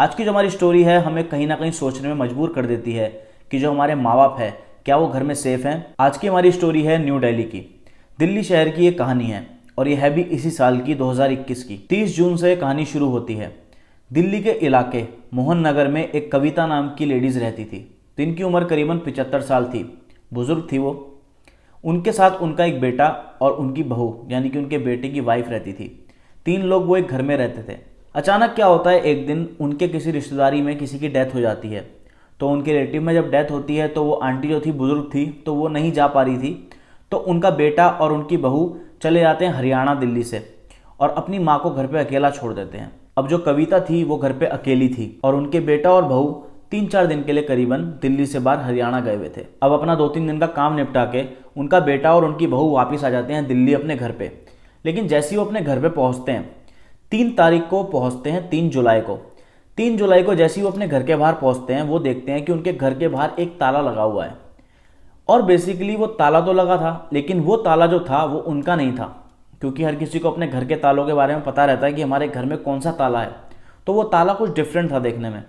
आज की जो हमारी स्टोरी है हमें कहीं ना कहीं सोचने में मजबूर कर देती है कि जो हमारे माँ बाप है क्या वो घर में सेफ हैं। आज की हमारी स्टोरी है न्यू दिल्ली की। दिल्ली शहर की एक कहानी है और यह है भी इसी साल की 2021 की। 30 जून से कहानी शुरू होती है। दिल्ली के इलाके मोहन नगर में एक कविता नाम की लेडीज रहती थी। जिनकी उम्र करीबन 75 साल थी। बुजुर्ग थी वो। उनके साथ उनका एक बेटा और उनकी बहू यानी कि उनके बेटे की वाइफ रहती थी। 3 लोग वो एक घर में रहते थे। अचानक क्या होता है, एक दिन उनके किसी रिश्तेदारी में किसी की डेथ हो जाती है। तो उनके रिलेटिव में जब डेथ होती है तो वो आंटी जो थी बुजुर्ग थी तो वो नहीं जा पा रही थी। तो उनका बेटा और उनकी बहू चले जाते हैं हरियाणा दिल्ली से और अपनी माँ को घर पे अकेला छोड़ देते हैं। अब जो कविता थी वो घर पे अकेली थी और उनके बेटा और बहू 3-4 दिन के लिए करीबन दिल्ली से बाहर हरियाणा गए हुए थे। अब अपना 2-3 दिन का काम निपटा के उनका बेटा और उनकी बहू वापस आ जाते हैं दिल्ली अपने घर पे। लेकिन जैसे ही वो अपने घर पे पहुंचते हैं 3 तारीख को पहुंचते हैं 3 जुलाई को। 3 जुलाई को जैसे ही वो अपने घर के बाहर पहुंचते हैं वो देखते हैं कि उनके घर के बाहर एक ताला लगा हुआ है। और बेसिकली वो ताला तो लगा था लेकिन वो ताला जो था वो उनका नहीं था, क्योंकि हर किसी को अपने घर के तालों के बारे में पता रहता है कि हमारे घर में कौन सा ताला है। तो वो ताला कुछ डिफरेंट था देखने में।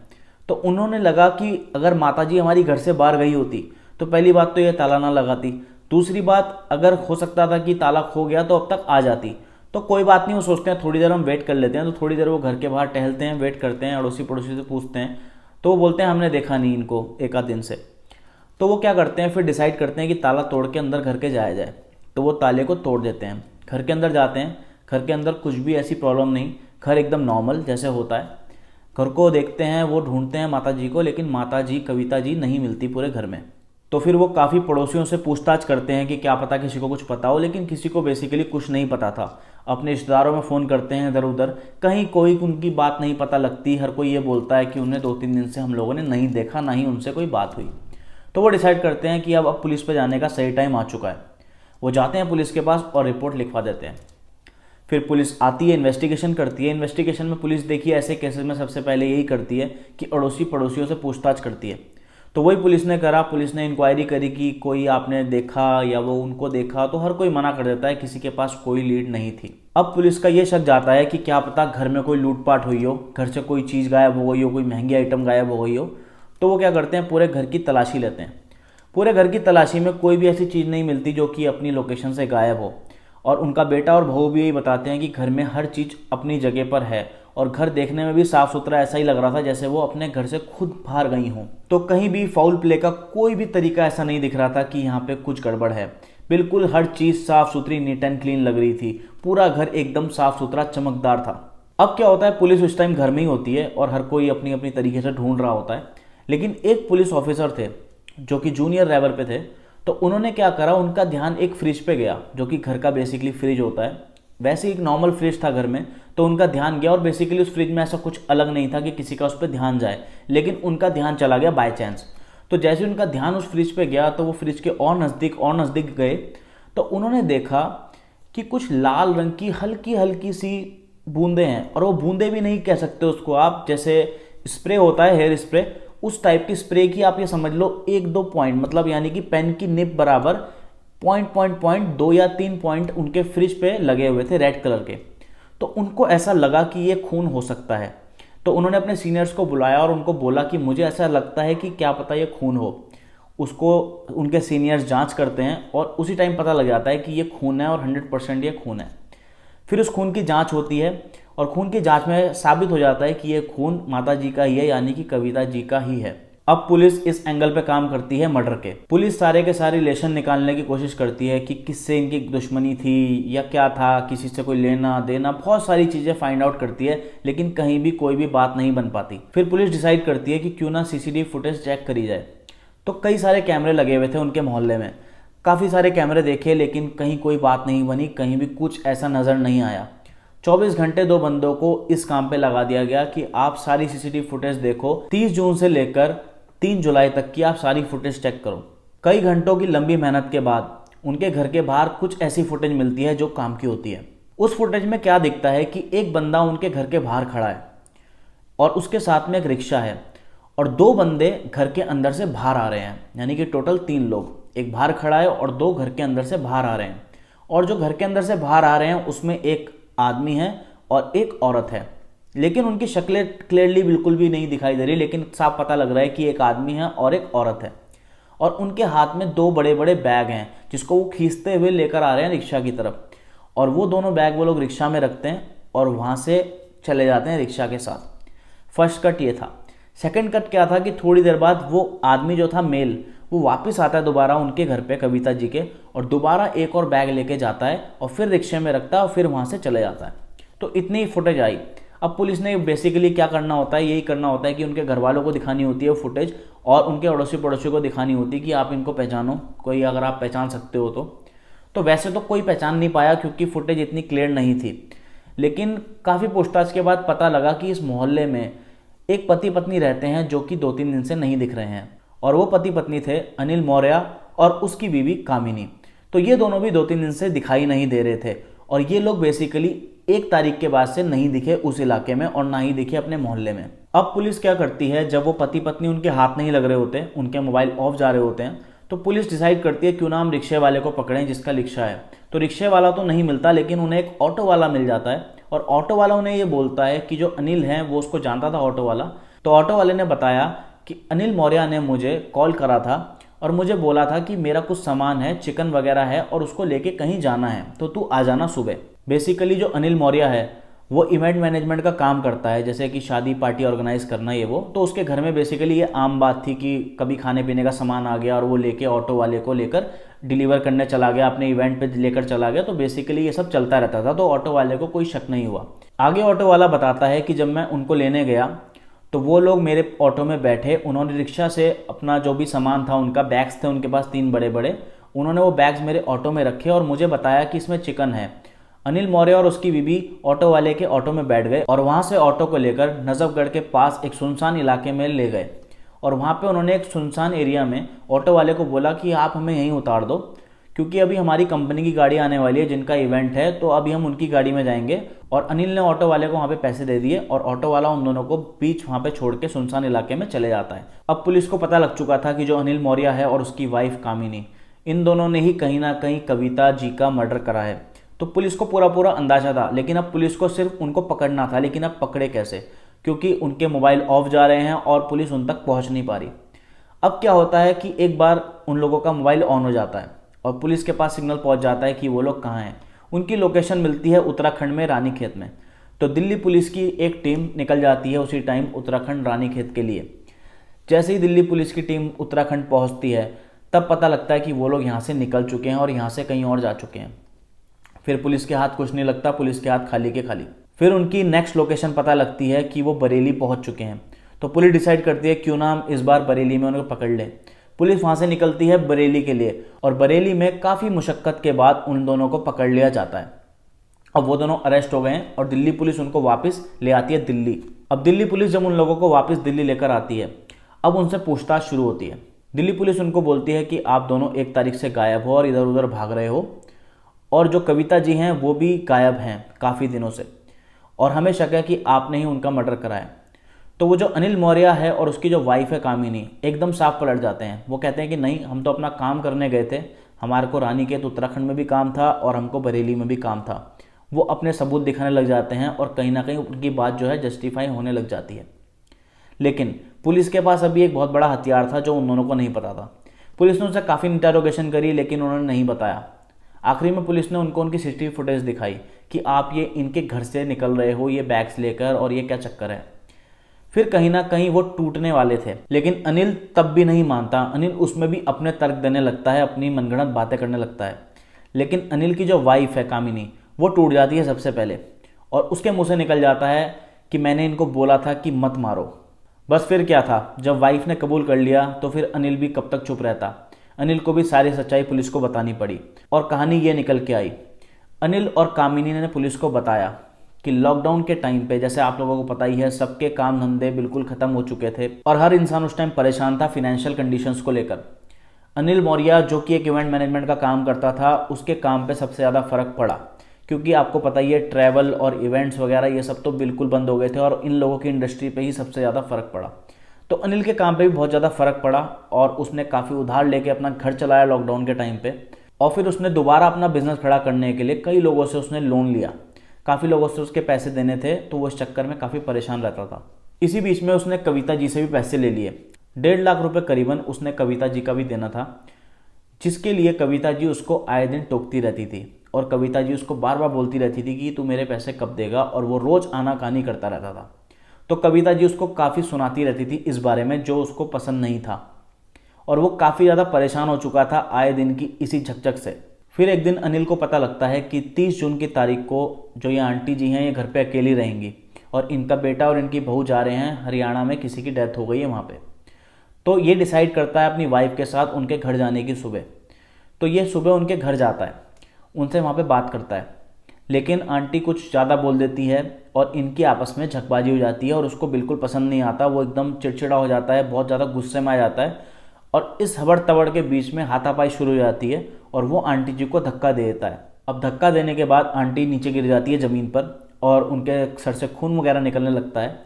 तो उन्होंने लगा कि अगर माताजी हमारी घर से बाहर गई होती तो पहली बात तो ये ताला ना लगाती, दूसरी बात अगर हो सकता था कि ताला खो गया तो अब तक आ जाती। तो कोई बात नहीं, वो सोचते हैं थोड़ी देर हम वेट कर लेते हैं। तो थोड़ी देर वो घर के बाहर टहलते हैं, वेट करते हैं, अड़ोसी पड़ोसी से पूछते हैं। तो वो बोलते हैं हमने देखा नहीं इनको एक आध दिन से। तो वो क्या करते हैं, फिर डिसाइड करते हैं कि ताला तोड़ के अंदर घर के जाया जाए। तो वो ताले को तोड़ देते हैं, घर के अंदर जाते हैं। घर के अंदर कुछ भी ऐसी प्रॉब्लम नहीं, घर एकदम नॉर्मल जैसे होता है। घर को देखते हैं, वो ढूंढते हैं माता जी को, लेकिन माता जी कविता जी नहीं मिलती पूरे घर में। तो फिर वो काफ़ी पड़ोसियों से पूछताछ करते हैं कि क्या पता किसी को कुछ पता हो, लेकिन किसी को बेसिकली कुछ नहीं पता था। अपने रिश्तेदारों में फ़ोन करते हैं इधर उधर, कहीं कोई उनकी बात नहीं पता लगती। हर कोई ये बोलता है कि उन्हें 2-3 दिन से हम लोगों ने नहीं देखा, ना ही उनसे कोई बात हुई। तो वो डिसाइड करते हैं कि अब पुलिस पे जाने का सही टाइम आ चुका है। वो जाते हैं पुलिस के पास और रिपोर्ट लिखवा देते हैं। फिर पुलिस आती है, इन्वेस्टिगेशन करती है। इन्वेस्टिगेशन में पुलिस देखिए ऐसे केसेस में सबसे पहले यही करती है कि अड़ोसी पड़ोसियों से पूछताछ करती है। तो वही पुलिस ने करा। पुलिस ने इंक्वायरी करी कि कोई आपने देखा या वो उनको देखा, तो हर कोई मना कर देता है, किसी के पास कोई लीड नहीं थी। अब पुलिस का ये शक जाता है कि क्या पता घर में कोई लूटपाट हुई हो, घर से कोई चीज़ गायब हो गई हो, कोई महंगी आइटम गायब हो गई हो। तो वो क्या करते हैं, पूरे घर की तलाशी लेते हैं। पूरे घर की तलाशी में कोई भी ऐसी चीज़ नहीं मिलती जो कि अपनी लोकेशन से गायब हो। और उनका बेटा और बहू भी यही बताते हैं कि घर में हर चीज़ अपनी जगह पर है और घर देखने में भी साफ़ सुथरा ऐसा ही लग रहा था जैसे वो अपने घर से खुद बाहर गई हों। तो कहीं भी फाउल प्ले का कोई भी तरीका ऐसा नहीं दिख रहा था कि यहाँ पे कुछ गड़बड़ है। बिल्कुल हर चीज़ साफ़ सुथरी, नीट एंड क्लीन लग रही थी। पूरा घर एकदम साफ़ सुथरा चमकदार था। अब क्या होता है, पुलिस उस टाइम घर में ही होती है और हर कोई अपनी अपनी तरीके से ढूंढ रहा होता है। लेकिन एक पुलिस ऑफिसर थे जो कि जूनियर लेवल पे थे। तो उन्होंने क्या करा, उनका ध्यान एक फ्रिज पे गया जो कि घर का बेसिकली फ्रिज होता है। वैसे एक नॉर्मल फ्रिज था घर में, तो उनका ध्यान गया और बेसिकली उस फ्रिज में ऐसा कुछ अलग नहीं था कि किसी का उस पर ध्यान जाए, लेकिन उनका ध्यान चला गया बाय चांस। तो जैसे उनका ध्यान उस फ्रिज पे गया तो वो फ्रिज के और नज़दीक गए। तो उन्होंने देखा कि कुछ लाल रंग की हल्की हल्की सी बूंदें हैं। और वो बूंदें भी नहीं कह सकते उसको आप, जैसे स्प्रे होता है हेयर स्प्रे, उस टाइप की स्प्रे की आप ये समझ लो 1-2 पॉइंट, मतलब यानी कि पेन की निब बराबर पॉइंट 2 या 3 पॉइंट उनके फ्रिज पे लगे हुए थे रेड कलर के। तो उनको ऐसा लगा कि ये खून हो सकता है। तो उन्होंने अपने सीनियर्स को बुलाया और उनको बोला कि मुझे ऐसा लगता है कि क्या पता ये खून हो। उसको उनके सीनियर्स जांच करते हैं और उसी टाइम पता लग जाता है कि ये खून है और 100% ये खून है। फिर उस खून की जांच होती है और खून की जांच में साबित हो जाता है कि ये खून माता जी का ही है, यानी कि कविता जी का ही है। अब पुलिस इस एंगल पे काम करती है मर्डर के। पुलिस सारे के सारे रिलेशन निकालने की कोशिश करती है कि किससे इनकी दुश्मनी थी या क्या था, किसी से कोई लेना देना, बहुत सारी चीज़ें फाइंड आउट करती है, लेकिन कहीं भी कोई भी बात नहीं बन पाती। फिर पुलिस डिसाइड करती है कि क्यों ना सीसीटीवी फुटेज चेक करी जाए। तो कई सारे कैमरे लगे हुए थे उनके मोहल्ले में, काफ़ी सारे कैमरे देखे, लेकिन कहीं कोई बात नहीं बनी, कहीं भी कुछ ऐसा नज़र नहीं आया। 24 घंटे 2 बंदों को इस काम पे लगा दिया गया कि आप सारी सीसीटीवी फुटेज देखो। 30 जून से लेकर 3 जुलाई तक की आप सारी फुटेज चेक करो। कई घंटों की लंबी मेहनत के बाद उनके घर के बाहर कुछ ऐसी फुटेज मिलती है जो काम की होती है। उस फुटेज में क्या दिखता है कि एक बंदा उनके घर के बाहर खड़ा है और उसके साथ में एक रिक्शा है और 2 बंदे घर के अंदर से बाहर आ रहे हैं, यानी कि टोटल 3 लोग। एक बाहर खड़ा है और 2 घर के अंदर से बाहर आ रहे हैं। और जो घर के अंदर से बाहर आ रहे हैं उसमें एक आदमी है और एक औरत है। लेकिन उनकी शक्लें क्लियरली बिल्कुल भी नहीं दिखाई दे रही, लेकिन साफ पता लग रहा है कि एक आदमी है और एक औरत है। और उनके हाथ में दो बड़े बड़े बैग हैं जिसको वो खींचते हुए लेकर आ रहे हैं रिक्शा की तरफ। और वो दोनों बैग वो लोग रिक्शा में रखते हैं और वहाँ से चले जाते हैं रिक्शा के साथ। फर्स्ट कट ये था। सेकंड कट क्या था कि थोड़ी देर बाद वो आदमी जो था मेल, वो वापस आता है दोबारा उनके घर पे कविता जी के, और दोबारा एक और बैग लेके जाता है और फिर रिक्शे में रखता है और फिर वहाँ से चले जाता है। तो इतनी ही फुटेज आई। अब पुलिस ने बेसिकली क्या करना होता है, यही करना होता है कि उनके घर वालों को दिखानी होती है फुटेज और उनके अड़ोसी पड़ोसी को दिखानी होती है कि आप इनको पहचानो, कोई अगर आप पहचान सकते हो तो वैसे तो कोई पहचान नहीं पाया क्योंकि फुटेज इतनी क्लियर नहीं थी। लेकिन काफ़ी पूछताछ के बाद पता लगा कि इस मोहल्ले में एक पति पत्नी रहते हैं जो कि 2-3 दिन से नहीं दिख रहे हैं। और वो पति पत्नी थे अनिल मौर्य और उसकी बीवी कामिनी। तो ये दोनों भी 2-3 दिन से दिखाई नहीं दे रहे थे और ये लोग बेसिकली 1 तारीख के बाद से नहीं दिखे उस इलाके में और ना ही दिखे अपने मोहल्ले में। अब पुलिस क्या करती है, जब वो पति पत्नी उनके हाथ नहीं लग रहे होते, उनके मोबाइल ऑफ जा रहे होते हैं, तो पुलिस डिसाइड करती है क्यों ना हम रिक्शे वाले को पकड़ें जिसका रिक्शा है। तो रिक्शे वाला तो नहीं मिलता, लेकिन उन्हें एक ऑटो वाला मिल जाता है और ऑटो वाला उन्हें ये बोलता है कि जो अनिल है वो उसको जानता था ऑटो वाला। तो ऑटो वाले ने बताया कि अनिल मौर्य ने मुझे कॉल करा था और मुझे बोला था कि मेरा कुछ सामान है, चिकन वगैरह है और उसको लेके कहीं जाना है, तो तू आ जाना सुबह। बेसिकली जो अनिल मौर्य है वो इवेंट मैनेजमेंट का काम करता है, जैसे कि शादी पार्टी ऑर्गेनाइज करना ये वो। तो उसके घर में बेसिकली ये आम बात थी कि कभी खाने पीने का सामान आ गया और वो लेके ऑटो वाले को लेकर डिलीवर करने चला गया, अपने इवेंट पे लेकर चला गया। तो बेसिकली ये सब चलता रहता था, तो ऑटो वाले को कोई शक नहीं हुआ। आगे ऑटो वाला बताता है कि जब मैं उनको लेने गया तो वो लोग मेरे ऑटो में बैठे, उन्होंने रिक्शा से अपना जो भी सामान था, उनका बैग्स थे उनके पास 3 बड़े बड़े, उन्होंने वो बैग्स मेरे ऑटो में रखे और मुझे बताया कि इसमें चिकन है। अनिल मौर्य और उसकी बीवी ऑटो वाले के ऑटो में बैठ गए और वहाँ से ऑटो को लेकर नजफगढ़ के पास एक सुनसान इलाके में ले गए। और वहाँ पे उन्होंने एक सुनसान एरिया में ऑटो वाले को बोला कि आप हमें यहीं उतार दो, क्योंकि अभी हमारी कंपनी की गाड़ी आने वाली है जिनका इवेंट है, तो अभी हम उनकी गाड़ी में जाएंगे। और अनिल ने ऑटो वाले को वहाँ पे पैसे दे दिए और ऑटो वाला उन दोनों को बीच वहाँ पे छोड़ के सुनसान इलाके में चले जाता है। अब पुलिस को पता लग चुका था कि जो अनिल मौर्य है और उसकी वाइफ कामिनी, इन दोनों ने ही कहीं ना कहीं कविता जी का मर्डर करा है। तो पुलिस को पूरा अंदाजा था, लेकिन अब पुलिस को सिर्फ उनको पकड़ना था। लेकिन अब पकड़े कैसे, क्योंकि उनके मोबाइल ऑफ जा रहे हैं और पुलिस उन तक पहुंच नहीं पा रही। अब क्या होता है कि एक बार उन लोगों का मोबाइल ऑन हो जाता है और पुलिस के पास सिग्नल पहुंच जाता है कि वो लोग कहाँ हैं। उनकी लोकेशन मिलती है उत्तराखंड में रानीखेत में। तो दिल्ली पुलिस की एक टीम निकल जाती है उसी टाइम उत्तराखंड रानीखेत के लिए। जैसे ही दिल्ली पुलिस की टीम उत्तराखंड पहुंचती है तब पता लगता है कि वो लोग यहाँ से निकल चुके हैं और यहाँ से कहीं और जा चुके हैं। फिर पुलिस के हाथ कुछ नहीं लगता, पुलिस के हाथ खाली के खाली। फिर उनकी नेक्स्ट लोकेशन पता लगती है कि वो बरेली पहुंच चुके हैं। तो पुलिस डिसाइड करती है क्यों ना हम इस बार बरेली में उनको पकड़ लें। पुलिस वहां से निकलती है बरेली के लिए और बरेली में काफ़ी मुशक्कत के बाद उन दोनों को पकड़ लिया जाता है। अब वो दोनों अरेस्ट हो गए हैं और दिल्ली पुलिस उनको वापस ले आती है दिल्ली। अब दिल्ली पुलिस जब उन लोगों को वापस दिल्ली लेकर आती है, अब उनसे पूछताछ शुरू होती है। दिल्ली पुलिस उनको बोलती है कि आप दोनों 1 तारीख से गायब हो और इधर उधर भाग रहे हो, और जो कविता जी हैं वो भी गायब हैं काफ़ी दिनों से, और हमें शक है कि आपने ही उनका मर्डर कराया। तो वो जो अनिल मौर्य है और उसकी जो वाइफ है कामिनी एकदम साफ पलट जाते हैं। वो कहते हैं कि नहीं, हम तो अपना काम करने गए थे, हमारे को रानीखेत उत्तराखंड में भी काम था और हमको बरेली में भी काम था। वो अपने सबूत दिखाने लग जाते हैं और कहीं ना कहीं उनकी बात जो है जस्टिफाई होने लग जाती है। लेकिन पुलिस के पास अभी एक बहुत बड़ा हथियार था जो उन दोनों को नहीं पता था। पुलिस ने उनसे काफ़ी इंटरोगेशन करी लेकिन उन्होंने नहीं बताया। आखिरी में पुलिस ने उनको उनकी सीसीटीवी फुटेज दिखाई कि आप ये इनके घर से निकल रहे हो ये बैग्स लेकर, और ये क्या चक्कर है। फिर कहीं ना कहीं वो टूटने वाले थे, लेकिन अनिल तब भी नहीं मानता। अनिल उसमें भी अपने तर्क देने लगता है, अपनी मनगढ़ंत बातें करने लगता है। लेकिन अनिल की जो वाइफ है कामिनी, वो टूट जाती है सबसे पहले, और उसके मुंह से निकल जाता है कि मैंने इनको बोला था कि मत मारो। बस फिर क्या था, जब वाइफ ने कबूल कर लिया तो फिर अनिल भी कब तक चुप रहता। अनिल को भी सारी सच्चाई पुलिस को बतानी पड़ी और कहानी ये निकल के आई। अनिल और कामिनी ने पुलिस को बताया कि लॉकडाउन के टाइम पे, जैसे आप लोगों को पता ही है, सबके काम धंधे बिल्कुल खत्म हो चुके थे और हर इंसान उस टाइम परेशान था फाइनेंशियल कंडीशंस को लेकर। अनिल मौर्य जो कि एक इवेंट मैनेजमेंट का काम करता था, उसके काम पे सबसे ज़्यादा फ़र्क पड़ा, क्योंकि आपको पता ही है ट्रैवल और इवेंट्स वगैरह ये सब तो बिल्कुल बंद हो गए थे और इन लोगों की इंडस्ट्री पे ही सबसे ज़्यादा फ़र्क पड़ा। तो अनिल के काम पे भी बहुत ज़्यादा फ़र्क पड़ा और उसने काफ़ी उधार लेके अपना घर चलाया लॉकडाउन के टाइम पे, और फिर उसने दोबारा अपना बिजनेस खड़ा करने के लिए कई लोगों से उसने लोन लिया, काफ़ी लोगों से उसके पैसे देने थे, तो वो इस चक्कर में काफ़ी परेशान रहता था। इसी बीच में उसने कविता जी से भी पैसे ले लिए। 1.5 लाख रुपए करीबन उसने कविता जी का भी देना था, जिसके लिए कविता जी उसको आए दिन टोकती रहती थी और कविता जी उसको बार बार बोलती रहती थी कि तू मेरे पैसे कब देगा, और वो रोज़ आनाकानी करता रहता था। तो कविता जी उसको काफ़ी सुनाती रहती थी इस बारे में, जो उसको पसंद नहीं था, और वो काफ़ी ज़्यादा परेशान हो चुका था आए दिन की इसी झकझक से। फिर एक दिन अनिल को पता लगता है कि 30 जून की तारीख को जो ये आंटी जी हैं ये घर पे अकेली रहेंगी, और इनका बेटा और इनकी बहू जा रहे हैं हरियाणा में, किसी की डेथ हो गई है वहाँ पे। तो ये डिसाइड करता है अपनी वाइफ के साथ उनके घर जाने की सुबह। तो ये सुबह उनके घर जाता है, उनसे वहाँ पे बात करता है, लेकिन आंटी कुछ ज़्यादा बोल देती है और इनकी आपस में झकबाजी हो जाती है और उसको बिल्कुल पसंद नहीं आता। वो एकदम चिड़चिड़ा हो जाता है, बहुत ज़्यादा गुस्से में आ जाता है, और इस हबड़ तबड़ के बीच में हाथापाई शुरू हो जाती है और वो आंटी जी को धक्का दे देता है। अब धक्का देने के बाद आंटी नीचे गिर जाती है ज़मीन पर और उनके सर से खून वगैरह निकलने लगता है।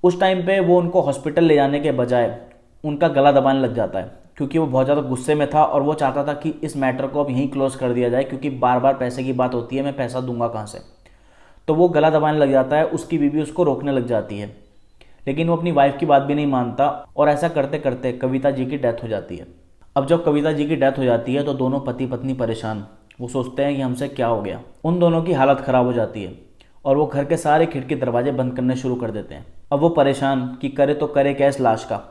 उस टाइम पे वो उनको हॉस्पिटल ले जाने के बजाय उनका गला दबाने लग जाता है, क्योंकि वो बहुत ज़्यादा गुस्से में था और वो चाहता था कि इस मैटर को अब यहीं क्लोज कर दिया जाए, क्योंकि बार बार पैसे की बात होती है, मैं पैसा दूंगा कहाँ से। तो वो गला दबाने लग जाता है। उसकी बीवी उसको रोकने लग जाती है, लेकिन वो अपनी वाइफ की बात भी नहीं मानता, और ऐसा करते करते कविता जी की डेथ हो जाती है। अब जब कविता जी की डेथ हो जाती है तो दोनों पति पत्नी परेशान, वो सोचते हैं कि हमसे क्या हो गया। उन दोनों की हालत ख़राब हो जाती है और वो घर के सारे खिड़की दरवाजे बंद करने शुरू कर देते हैं। अब वो परेशान कि करे तो करे क्या इस लाश का।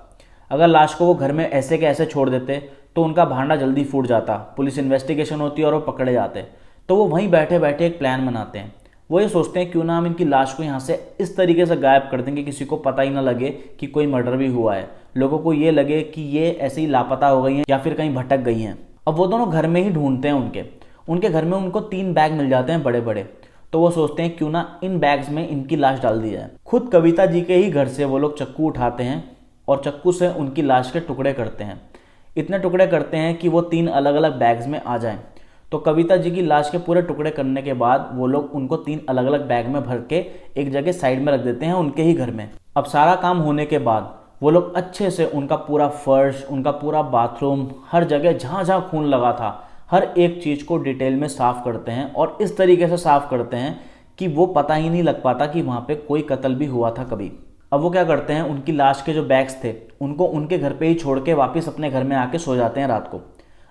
अगर लाश को वो घर में ऐसे के ऐसे छोड़ देते तो उनका भांडा जल्दी फूट जाता, पुलिस इन्वेस्टिगेशन होती और वो पकड़े जाते। तो वो वहीं बैठे बैठे एक प्लान बनाते हैं। वो ये सोचते हैं क्यों ना हम इनकी लाश को यहाँ से इस तरीके से गायब कर दें कि किसी को पता ही ना लगे कि कोई मर्डर भी हुआ है, लोगों को ये लगे कि ये ऐसे ही लापता हो गई हैं या फिर कहीं भटक गई हैं। अब वो दोनों घर में ही ढूंढते हैं, उनके घर में उनको 3 बैग मिल जाते हैं बड़े बड़े। तो वो सोचते हैं क्यों ना इन बैग्स में इनकी लाश डाल दी जाए। खुद कविता जी के ही घर से वो लोग चक्कू उठाते हैं और चक्कू से उनकी लाश के टुकड़े करते हैं। इतने टुकड़े करते हैं कि वो 3 अलग अलग बैग्स में आ जाएं। तो कविता जी की लाश के पूरे टुकड़े करने के बाद वो लोग उनको 3 अलग अलग बैग में भर के एक जगह साइड में रख देते हैं उनके ही घर में। अब सारा काम होने के बाद वो लोग अच्छे से उनका पूरा फर्श, उनका पूरा बाथरूम, हर जगह जहाँ जहाँ खून लगा था हर एक चीज़ को डिटेल में साफ़ करते हैं, और इस तरीके से साफ़ करते हैं कि वो पता ही नहीं लग पाता कि वहाँ पे कोई कत्ल भी हुआ था कभी। अब वो क्या करते हैं, उनकी लाश के जो बैग्स थे उनको उनके घर पे ही छोड़ के वापस अपने घर में आके सो जाते हैं रात को।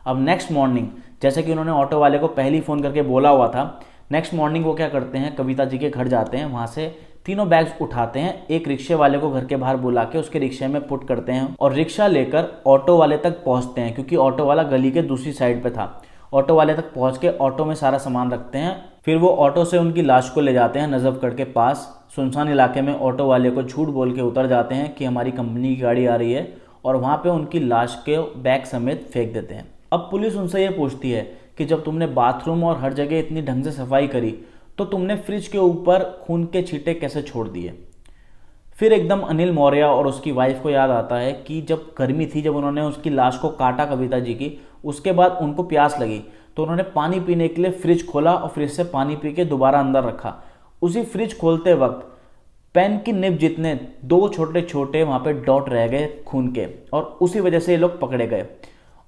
अब नेक्स्ट मॉर्निंग, जैसे कि उन्होंने ऑटो वाले को पहले ही फ़ोन करके बोला हुआ था, नेक्स्ट मॉर्निंग वो क्या करते हैं, कविता जी के घर जाते हैं, वहाँ से तीनों बैग्स उठाते हैं, एक रिक्शे वाले को घर के बाहर बुला के उसके रिक्शे में पुट करते हैं और रिक्शा लेकर ऑटो वाले तक पहुँचते हैं, क्योंकि ऑटो वाला गली के दूसरी साइड पर था। ऑटो वाले तक पहुँच के ऑटो में सारा सामान रखते हैं। फिर वो ऑटो से उनकी लाश को ले जाते हैं नजफगढ़ के पास सुनसान इलाके में। ऑटो वाले को झूठ बोल के उतर जाते हैं कि हमारी कंपनी की गाड़ी आ रही है, और वहाँ पे उनकी लाश के बैग समेत फेंक देते हैं। अब पुलिस उनसे ये पूछती है कि जब तुमने बाथरूम और हर जगह इतनी ढंग से सफाई करी तो तुमने फ्रिज के ऊपर खून के छींटे कैसे छोड़ दिए। फिर एकदम अनिल मौर्य और उसकी वाइफ को याद आता है कि जब गर्मी थी, जब उन्होंने उसकी लाश को काटा कविता जी की, उसके बाद उनको प्यास लगी तो उन्होंने पानी पीने के लिए फ्रिज खोला और फ्रिज से पानी पी के दोबारा अंदर रखा। उसी फ्रिज खोलते वक्त पेन की निब जितने 2 छोटे छोटे वहाँ पे डॉट रह गए खून के, और उसी वजह से ये लोग पकड़े गए।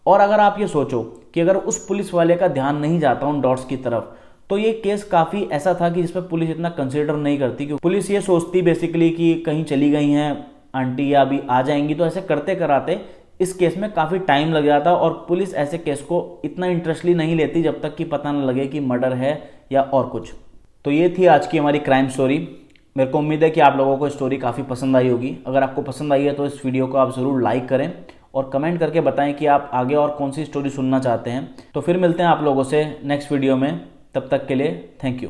और अगर आप ये सोचो कि अगर उस पुलिस वाले का ध्यान नहीं जाता उन डॉट्स की तरफ, तो ये केस काफ़ी ऐसा था कि जिसपे पुलिस इतना कंसिडर नहीं करती, क्योंकि पुलिस ये सोचती बेसिकली कि कहीं चली गई हैं आंटी या अभी आ जाएंगी। तो ऐसे करते कराते इस केस में काफ़ी टाइम लग जाता और पुलिस ऐसे केस को इतना इंटरेस्टली नहीं लेती जब तक कि पता न लगे कि मर्डर है या और कुछ। तो ये थी आज की हमारी क्राइम स्टोरी। मेरे को उम्मीद है कि आप लोगों को स्टोरी काफ़ी पसंद आई होगी। अगर आपको पसंद आई है तो इस वीडियो को आप ज़रूर लाइक करें और कमेंट करके बताएं कि आप आगे और कौन सी स्टोरी सुनना चाहते हैं। तो फिर मिलते हैं आप लोगों से नेक्स्ट वीडियो में, तब तक के लिए थैंक यू।